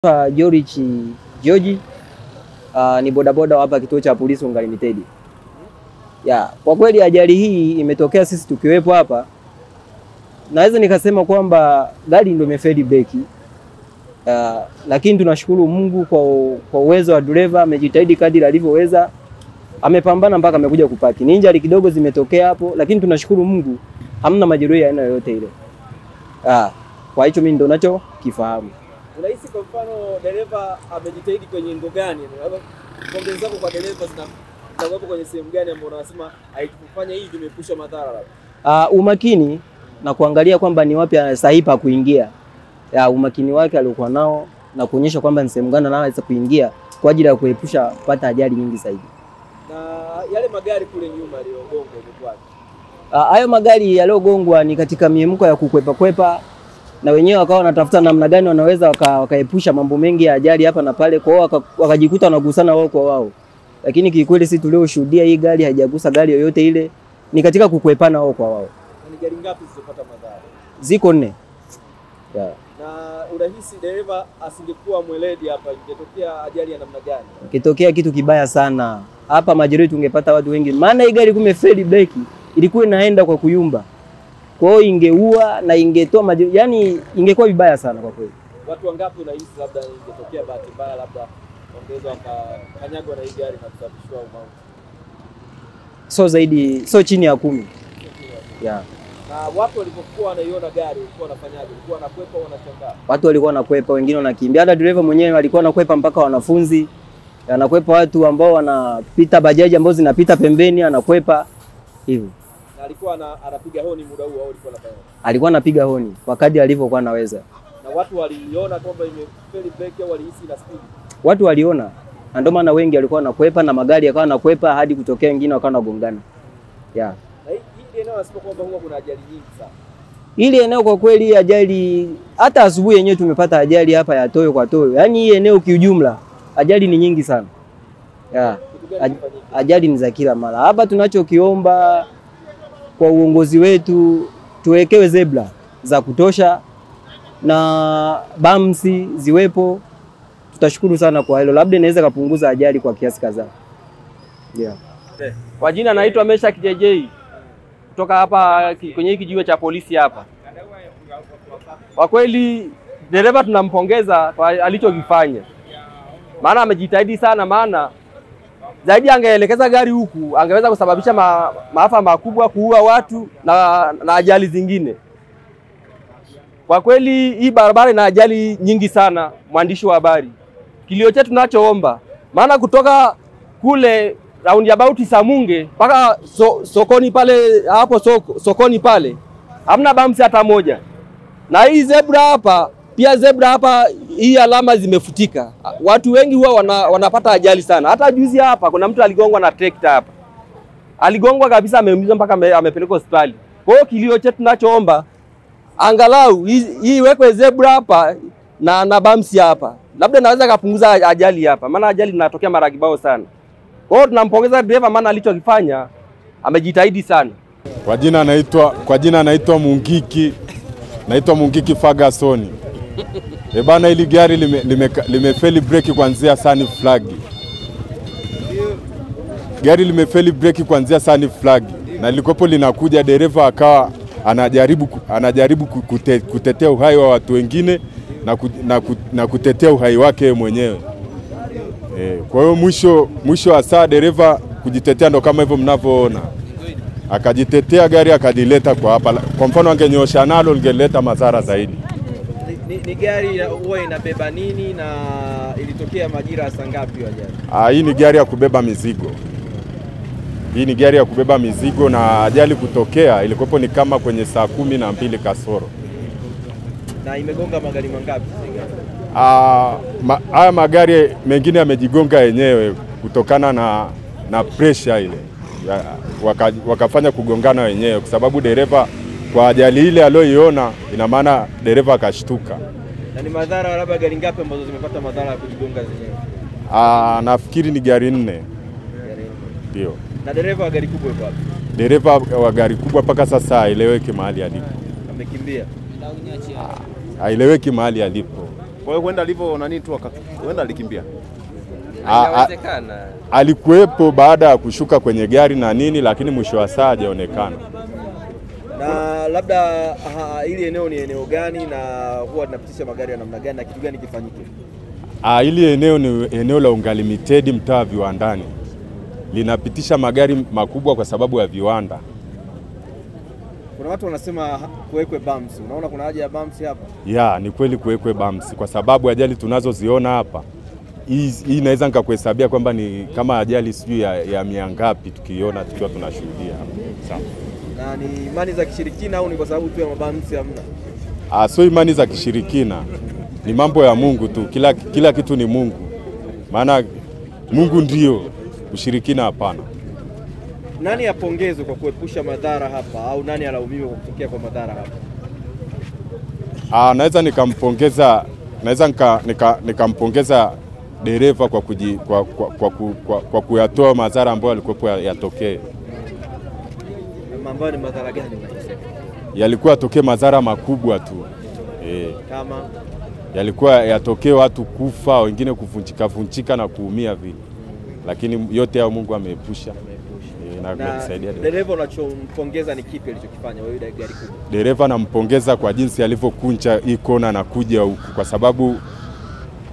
naitwa George. Ni bodaboda hapa kituo cha polisi Unga Limited. Kwa kweli ajali hii imetokea sisi tukiwepo hapa. Naweza nikasema kwamba gari ndio imefeli breki. Lakini tunashukuru Mungu kwa uwezo wa dereva, amejitahidi kadri alivyoweza. Amepambana mpaka amekuja kupaki. Ni injury kidogo zimetokea hapo, lakini tunashukuru Mungu hamna majeruhi aina yoyote ile. Kwa hicho mimi ndio nacho kifahamu. Unahisi kwa mfano dereva amejitahidi kwenye ngo gani? Pongezi zako kwa dereva zinakuwa kwenye sehemu gani ambapo unasema haikufanya hii imepusha madhara labda? Umakini na kuangalia kwamba ni wapi sahihi pa kuingia. Umakini wake aliokuwa nao na kuonyesha kwamba ni sehemu gani anaweza kuingia kwa ajili ya kuepusha kupata ajali nyingi zaidi. Na yale magari kule nyuma yaliyogongwa ilikuwaje? Hayo magari yaliyogongwa ni katika miemko ya kukwepa na wenyewe wakawa wanatafuta namna gani wanaweza wakaepusha mambo mengi ya ajali hapa na pale, kwa hiyo wakajikuta wanagusana wao kwa wao. Lakini kikweli sisi tulioshuhudia hii gari haijagusa gari yoyote ile, ni katika kukwepana wao kwa wao. Ni gari ngapi zilizopata madhara? Ziko 4. Na unahisi dereva asingekuwa mweledi hapa ingetokea ajali ya namna gani? Kitokea kitu kibaya sana. Hapa majeruhi tungepata watu wengi. Maana hii gari kumefeli breki, ilikuwa inaenda kwa kuyumba. Kwa hiyo ingeua na ingetoa majeruhi, yani ingekuwa vibaya sana kwa kweli. Watu wangapi unahisi labda ingetokea bahati mbaya labda ongezwa kanyagwa na hii gari na kusababishwa mauti? So chini ya 10. Na watu walipokuwa wanaiona gari walikuwa wanafanyaje? Walikuwa wanakwepa au wanashangaa? Watu walikuwa wanakwepa, wengine wanakimbia. Hata dereva mwenyewe alikuwa anakwepa mpaka wanafunzi. Anakwepa watu ambao wanapita bajaji ambazo zinapita pembeni, anakwepa hivyo. Na alikuwa anapiga honi muda huo au alikuwa anafanya? Alikuwa anapiga honi kwa kadri alivyokuwa anaweza. Na watu waliona kwamba imefeli breki au walihisi ina speed? Watu waliona. Ndio maana wengi walikuwa wanakwepa na magari yakawa yanakwepa hadi kutokea wengine wakawa wanagongana. Na hii eneo nasema kwamba huwa kuna ajali nyingi sana. Hili eneo kwa kweli ajali, hata asubuhi yenyewe tumepata ajali hapa ya toyo kwa toyo. Yaani hii eneo kiujumla ajali ni nyingi sana. Ajali ni za kila mara. Hapa tunachokiomba kwa uongozi wetu tuwekewe zebra za kutosha na bamsi ziwepo. Tutashukuru sana kwa hilo. Labda inaweza kupunguza ajali kwa kiasi kadhaa. Kwa jina naitwa Meshak JJ kutoka hapa kwenye hiki kijiwe cha polisi hapa. Kwa kweli dereva tunampongeza kwa alichokifanya. Maana amejitahidi sana, maana zaidi angeelekeza gari huku angeweza kusababisha maafa makubwa, kuua watu na ajali zingine. Kwa kweli hii barabara ina ajali nyingi sana, mwandishi wa habari. Kilio chetu tunachoomba, maana kutoka kule roundabout Samunge mpaka sokoni pale, hapo sokoni pale hamna bumps hata moja. Na hii zebra hapa hii alama zimefutika. Watu wengi huwa wanapata ajali sana. Hata juzi hapa kuna mtu aligongwa na trekta hapa. Aligongwa kabisa, ameumizwa mpaka amepelekwa hospitali. Kwa hiyo kilio chetu tunachoomba angalau hii iwekwe zebra hapa na bumps hapa. Labda naweza kupunguza ajali hapa. Maana ajali zinatokea mara kibao sana. Kwa hiyo tunampongeza dereva, maana alichokifanya amejitahidi sana. Kwa jina naitwa Mungiki Ferguson. Bana, hili gari limefeli breki kuanzia Sunny Flag. Gari limefeli breki kuanzia Sunny Flag na likopo linakuja, dereva akawa anajaribu kutetea uhai wa watu wengine na kutetea uhai wake mwenyewe. Kwa hiyo mwisho wa saa dereva kujitetea ndo kama hivyo mnavyoona. Akajitetea, gari akadileta kwa hapa. Kwa mfano angenyosha nalo lingeleta madhara zaidi. Ni gari huwa inabeba nini na ilitokea majira saa ngapi ajali? Hii ni gari ya kubeba mizigo. Hii ni gari ya kubeba mizigo na ajali kutokea ilikopo ni kama kwenye saa 12 kasoro. Na imegonga magari mangapi? Haya magari mengine yamejigonga yenyewe kutokana na pressure ile. Wakafanya kugongana wenyewe kwa sababu dereva kwa ajali ile aliyoiona, ina maana dereva akashtuka. Na ni madhara labda gari ngapi ambazo zimepata madhara ya kujigonga zenyewe? Nafikiri ni gari 4. Ndio. Na dereva wa gari kubwa yuko wapi? Dereva wa gari kubwa mpaka sasa haeleweki mahali alipo. Amekimbia. Haeleweki mahali alipo. Kwa hiyo huenda alivyo nani tu huenda alikimbia. Inawezekana. Alikuwepo baada ya kushuka kwenye gari na nini, lakini mwisho wa saa hajaonekana. Na labda ili eneo ni eneo gani na huwa linapitisha magari ya namna gani na kitu gani kifanyike? Hili eneo ni eneo la Unga Limited, mtaa Viwandani. Linapitisha magari makubwa kwa sababu ya viwanda. Kuna watu wanasema kuwekwe bumps. Unaona kuna haja ya bumps hapa? Ya, ni kweli kuwekwe bumps kwa sababu ajali tunazoziona hapa. Hii inaweza nikakuhesabia kwamba ni kama ajali sijui ya miangapi tukiona tukiwa tunashuhudia hapa. Sawa. Na ni imani za kishirikina au ni kwa sababu tu ya mabumps hamna? So imani za kishirikina. Ni mambo ya Mungu tu. Kila kitu ni Mungu. Maana Mungu ndio, ushirikina hapana. Nani apongezwe kwa kuepusha madhara hapa au nani alaumiwe kwa kutokea kwa madhara hapa? Naweza nikampongeza dereva kwa kuyatoa madhara ambayo yalikuwa yatokee. Ambayo ni madhara gani unasema? Yalikuwa yatokee madhara makubwa tu. Kama yalikuwa yatokee watu kufa, wengine kuvunjika na kuumia vile. Lakini yote ya Mungu ameepusha. Na kumsaidia dereva. Unachompongeza ni kipi alichokifanya wewe gari kubwa? Dereva nampongeza kwa jinsi alivyokunja hii kona na kuja huku, kwa sababu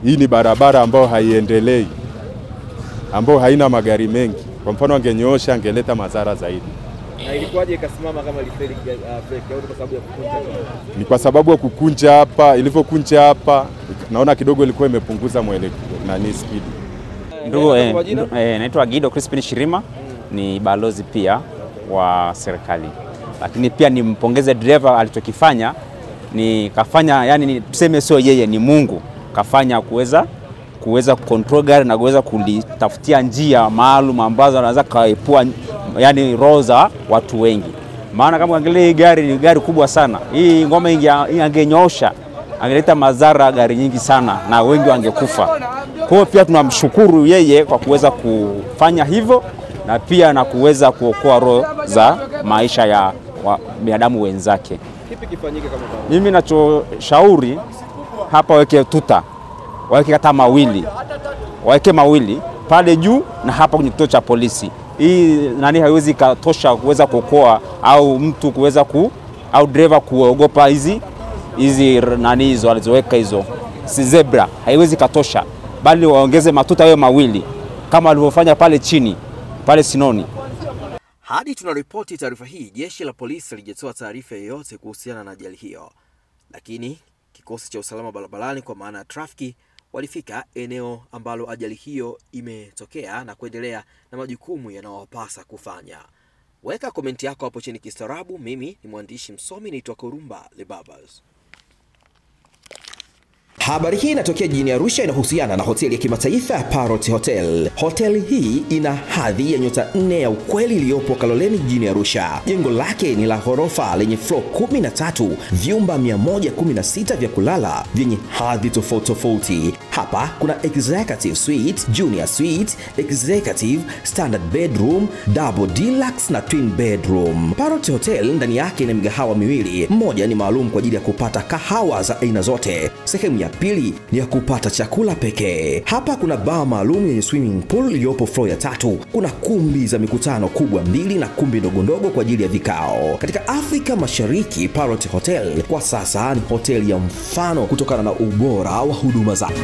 hii ni barabara ambayo haiendelei, ambayo haina magari mengi. Kwa mfano angenyoosha angeleta madhara zaidi. Na ilikuwaje ikasimama kama ilifeli brake au kwa sababu ya kukunja? Ni kwa sababu ya kukunja hapa, ilivyokunja hapa naona kidogo ilikuwa imepunguza mwelekeo na ni speed. Ndugu naitwa Guido Crispin Shirima, ni balozi pia wa serikali. Lakini pia nimpongeze driver alichokifanya, ni kafanya yani tuseme sio yeye ni Mungu kafanya kuweza control gari na kuweza kulitafutia njia maalum ambazo anaweza kaepua yani roho za watu wengi. Maana kama angalia hii gari ni gari kubwa sana. Hii ngoma ingenyoosha angeleta madhara gari nyingi sana na wengi wangekufa. Kwa hiyo pia tunamshukuru yeye kwa kuweza kufanya hivyo na pia na kuweza kuokoa roho za maisha ya binadamu wenzake. Kipi kifanyike kama baba? Mimi ninachoshauri hapa weke tuta. Waweke hata mawili pale juu na hapa kwenye kituo cha polisi. Hii haiwezi katosha kuweza kuokoa au mtu kuweza au driver kuogopa hizi hizo alizoweka hizo si zebra, haiwezi katosha, bali waongeze matuta hayo mawili kama walivyofanya pale chini pale Sinoni. Hadi tunaripoti taarifa hii, jeshi la polisi halijatoa taarifa yoyote kuhusiana na ajali hiyo, lakini kikosi cha usalama barabarani kwa maana ya trafiki walifika eneo ambalo ajali hiyo imetokea na kuendelea na majukumu yanayowapasa kufanya. Weka komenti yako hapo chini kistaarabu. Mimi ni mwandishi msomi naitwa Kurumba Lebabas. Habari hii inatokea jijini Arusha, inahusiana na hoteli ya kimataifa ya Parrot Hotel. Hoteli hii ina hadhi ya nyota 4 ya ukweli iliyopo Kaloleni jijini Arusha. Jengo lake ni la ghorofa lenye floor 13, vyumba 116 vya kulala vyenye hadhi tofauti. Hapa kuna executive suite, junior suite, executive, standard bedroom, double deluxe na twin bedroom. Parrot Hotel ndani yake ina migahawa miwili. Mmoja ni maalum kwa ajili ya kupata kahawa za aina zote. Sehemu ya pili ni ya kupata chakula pekee. Hapa kuna bar maalum yenye swimming pool iliyopo floor ya 3. Kuna kumbi za mikutano kubwa 2 na kumbi ndogo kwa ajili ya vikao. Katika Afrika Mashariki, Parrot Hotel kwa sasa ni hoteli ya mfano kutokana na ubora wa huduma zake.